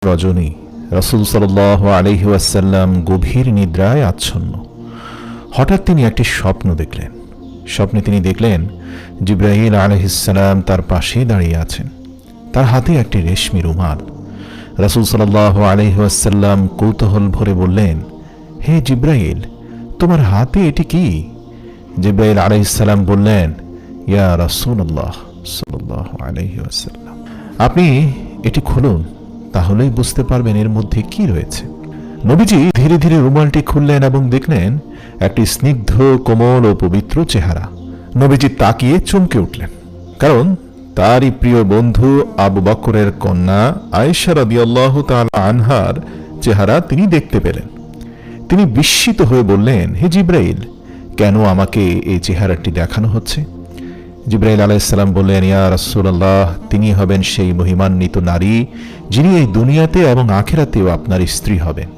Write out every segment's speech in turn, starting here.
রজনী রাসূল সাল্লাল্লাহু আলাইহি ওয়াসাল্লাম গভীর নিদ্রায় আচ্ছন্ন। হঠাৎ তিনি একটি স্বপ্ন দেখলেন। স্বপ্নে তিনি দেখলেন জিবরাইল আলাইহিস সালাম তার পাশে দাঁড়িয়ে আছেন, তার হাতে একটি রেশমি রুমাল। রাসূল সাল্লাল্লাহু আলাইহি ওয়াসাল্লাম কৌতূহল ভরে বললেন, হে জিবরাইল, তোমার হাতে এটি কি? জিবরাইল আলাইহিস সালাম বললেন, ইয়া রাসূলুল্লাহ সাল্লাল্লাহু আলাইহি ওয়াসাল্লাম, আপনি এটি খুলুন, তাহলেই বুঝতে পারবেন এর মধ্যে কি রয়েছে। নবীজি ধীরে ধীরে রুমালটি খুললেন এবং দেখলেন একটি স্নিগ্ধ, কোমল ও পবিত্র চেহারা। নবীজি তাকিয়ে চমকে উঠলেন, কারণ তারই প্রিয় বন্ধু আবু বকরের কন্যা আয়েশা রাদিয়াল্লাহু তাআলা আনহার চেহারা তিনি দেখতে পেলেন। তিনি বিস্মিত হয়ে বললেন, হে জিবরাইল, কেন আমাকে এই চেহারাটি দেখানো হচ্ছে? জিবরাইল আলাইহিস সালাম বললেন, ইয়া রাসূলুল্লাহ, তিনি হবেন সেই মহিমান্বিত নারী যিনি এই দুনিয়াতে এবং আখিরাতেও আপনার স্ত্রী হবেন।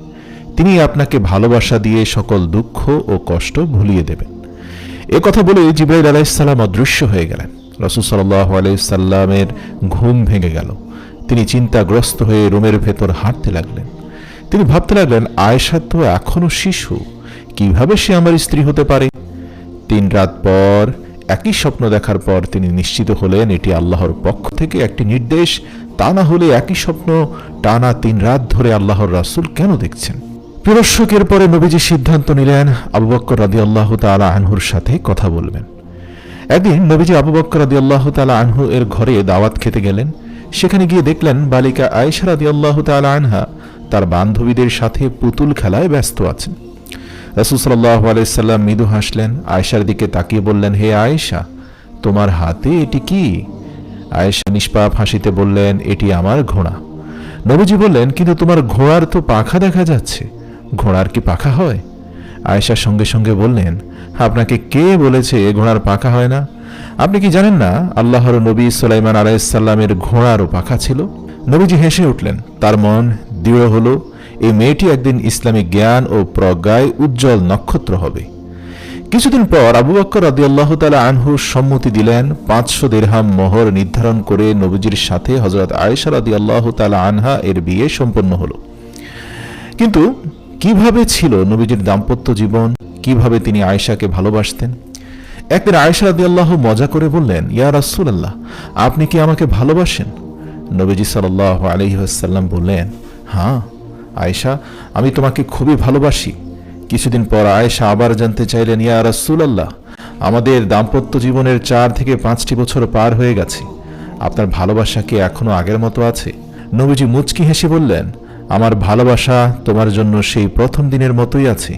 তিনি আপনাকে ভালোবাসা দিয়ে সকল দুঃখ ও কষ্ট ভুলিয়ে দেবেন। এ কথা বলে জিবরাইল আলাইহিস সালাম অদৃশ্য হয়ে গেলেন। রাসূল সাল্লাল্লাহু আলাইহি সাল্লামের ঘুম ভেঙে গেল। তিনি চিন্তাগ্রস্ত হয়ে রুমের ভেতর হাঁটতে লাগলেন। তিনি ভাবতে লাগলেন, আয়েশা তো এখনো শিশু, কিভাবে সে আমার স্ত্রী হতে পারে? 3 রাত পর একই স্বপ্ন দেখার পর তিনি নিশ্চিত হলেন এটি আল্লাহর পক্ষ থেকে একটি নির্দেশ। তা না হলে একই স্বপ্ন টানা 3 রাত ধরে আল্লাহর রাসূল কেন দেখছেন? প্রিয়দর্শকের পরে নবীজি সিদ্ধান্ত নিলেন আবু বকর রাদিয়াল্লাহু তাআলা আনহুর সাথে কথা বলবেন। একদিন নবীজি আবু বকর রাদিয়াল্লাহু তাআলা আনহু এর ঘরে দাওয়াত খেতে গেলেন। সেখানে গিয়ে দেখলেন বালিকা আয়েশা রাদিয়াল্লাহু তাআলা আনহা তার বান্ধবীদের সাথে পুতুল খেলায় ব্যস্ত আছেন। রাসূল সাল্লাল্লাহু আলাইহি সাল্লাম মৃদু হাসলেন, আয়েশার দিকে তাকিয়ে বললেন, হে আয়েশা, তোমার হাতে এটি কি? আয়েশা নিষ্পাপ হাসিতে বললেন, এটি আমার ঘোড়া। নবীজি বললেন, কিন্তু তোমার ঘোড়ার তো পাখা দেখা যাচ্ছে, ঘোড়ার কি পাখা হয়? আয়েশার সঙ্গে সঙ্গে বললেন, আপনাকে কে বলেছে ঘোড়ার পাখা হয় না? আপনি কি জানেন না আল্লাহর নবী সুলাইমান আলাইহিস সালামের ঘোড়ারও পাখা ছিল? নবীজি হেসে উঠলেন। তার মন দৃঢ় হলো, এই মেয়েটি একদিন ইসলামিক জ্ঞান ও প্রজ্ঞায় উজ্জ্বল নক্ষত্র হবে। কিছুদিন পর আবু বকর রাদিয়াল্লাহু তাআলা আনহু সম্মতি দিলেন। 500 দিরহাম মোহর নির্ধারণ করে নবীজির সাথে হযরত আয়েশা রাদিয়াল্লাহু তাআলা আনহা এর বিয়ে সম্পন্ন হলো। কিন্তু কিভাবে ছিল নবীজির দাম্পত্য জীবন? কিভাবে তিনি আয়েশাকে ভালোবাসতেন? একদিন আয়েশা রাদিয়াল্লাহু মজা করে বললেন, ইয়া রাসূলুল্লাহ, আপনি কি আমাকে ভালোবাসেন? নবীজি সাল্লাল্লাহু আলাইহি ওয়াসাল্লাম বললেন, হ্যাঁ আয়েশা, আমি তোমাকে খুবই ভালোবাসি। কিছুদিন পর আয়েশা আবার জানতে চাইলেন, ইয়া রাসূলুল্লাহ, আমাদের দাম্পত্য জীবনের 4 থেকে 5টি বছর পার হয়ে গেছে, আপনার ভালোবাসা কি এখনো আগের মতো আছে? নবীজি মুচকি হেসে বললেন, আমার ভালোবাসা তোমার জন্য সেই প্রথম দিনের মতোই আছে,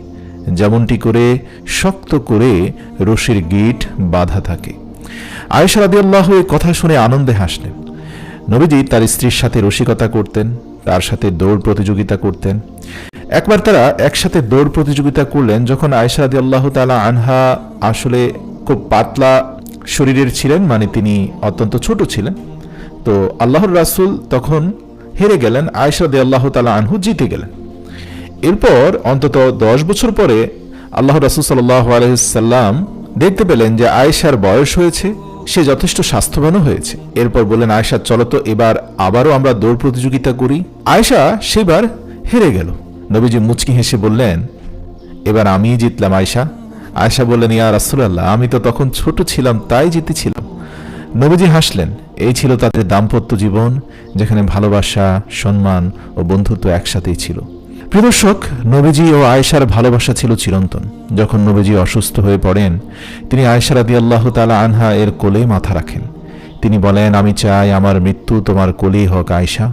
যেমনটি করে শক্ত করে রশির গিঁট বাঁধা থাকে। আয়েশা রাদিয়াল্লাহু এই কথা শুনে আনন্দে হাসলেন। নবীজি তার স্ত্রীর সাথে রসিকতা করতেন, তার সাথে দৌড় প্রতিযোগিতা করতেন। একবার তারা একসাথে দৌড় প্রতিযোগিতা করলেন যখন আয়েশা রাদিয়াল্লাহু তাআলা আনহা আসলে খুব পাতলা শরীরের ছিলেন, মানে তিনি অত্যন্ত ছোট ছিলেন। তো আল্লাহর রাসূল তখন হেরে গেলেন, আয়েশা রাদিয়াল্লাহু তাআলা আনহু জিতে গেলেন। এরপর অন্তত 10 বছর পরে আল্লাহর রাসূল সাল্লাল্লাহু আলাইহি সাল্লাম দেখতে পেলেন যে আয়েশার বয়স হয়েছে, সে যথেষ্ট স্বাস্থ্যবানও হয়েছে। এরপর বললেন, আয়েশা, চলো তো এবার আবারও আমরা দৌড় প্রতিযোগিতা করি। আয়েশা সেবার হেরে গেল। নবীজি মুচকি হেসে বললেন, এবার আমিই জিতলাম আয়েশা। আয়েশা বললেন, ইয়া রাসূলুল্লাহ, আমি তো তখন ছোট ছিলাম, তাই জিতেছিলাম। নবীজি হাসলেন। এই ছিল তাদের দাম্পত্য জীবন, যেখানে ভালোবাসা, সম্মান ও বন্ধুত্ব একসাথেই ছিল। প্রিয় দর্শক, নবীজি ও আয়েশার ভালোবাসা ছিল চিরন্তন। যখন নবীজি অসুস্থ হয়ে পড়েন, তিনি আয়েশা রাদিয়াল্লাহু তাআলা আনহা এর কোলে মাথা রাখেন। তিনি বলেন, আমি চাই আমার মৃত্যু তোমার কোলেই হোক আয়েশা।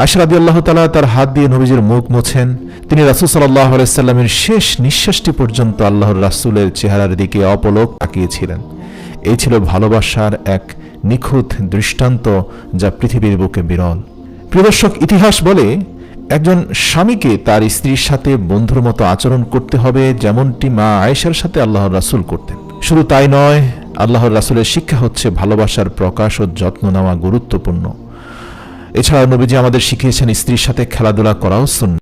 আয়েশা রাদিয়াল্লাহু তাআলা তার হাত দিয়ে নবীজির মুখ মোছেন। তিনি রাসূল সাল্লাল্লাহু আলাইহি সাল্লামের শেষ নিঃশ্বাসটি পর্যন্ত আল্লাহর রাসূলের চেহারার দিকে অপলক তাকিয়েছিলেন। এই ছিল ভালোবাসার এক নিখুঁত দৃষ্টান্ত, যা পৃথিবীর বুকে বিরল। প্রিয় দর্শক, ইতিহাস বলে একজন স্বামীকে তার স্ত্রীর সাথে বন্ধুর মতো আচরণ করতে হবে, যেমনটি মা আয়েশার সাথে আল্লাহর রাসূল করতেন। শুধু তাই নয়, আল্লাহর রাসূলের শিক্ষা হচ্ছে ভালোবাসার প্রকাশ ও যত্ন নেওয়া গুরুত্বপূর্ণ। এছাড়া নবীজি আমাদের শিখিয়েছেন স্ত্রীর সাথে খেলাধুলা করাও সুন্নাত।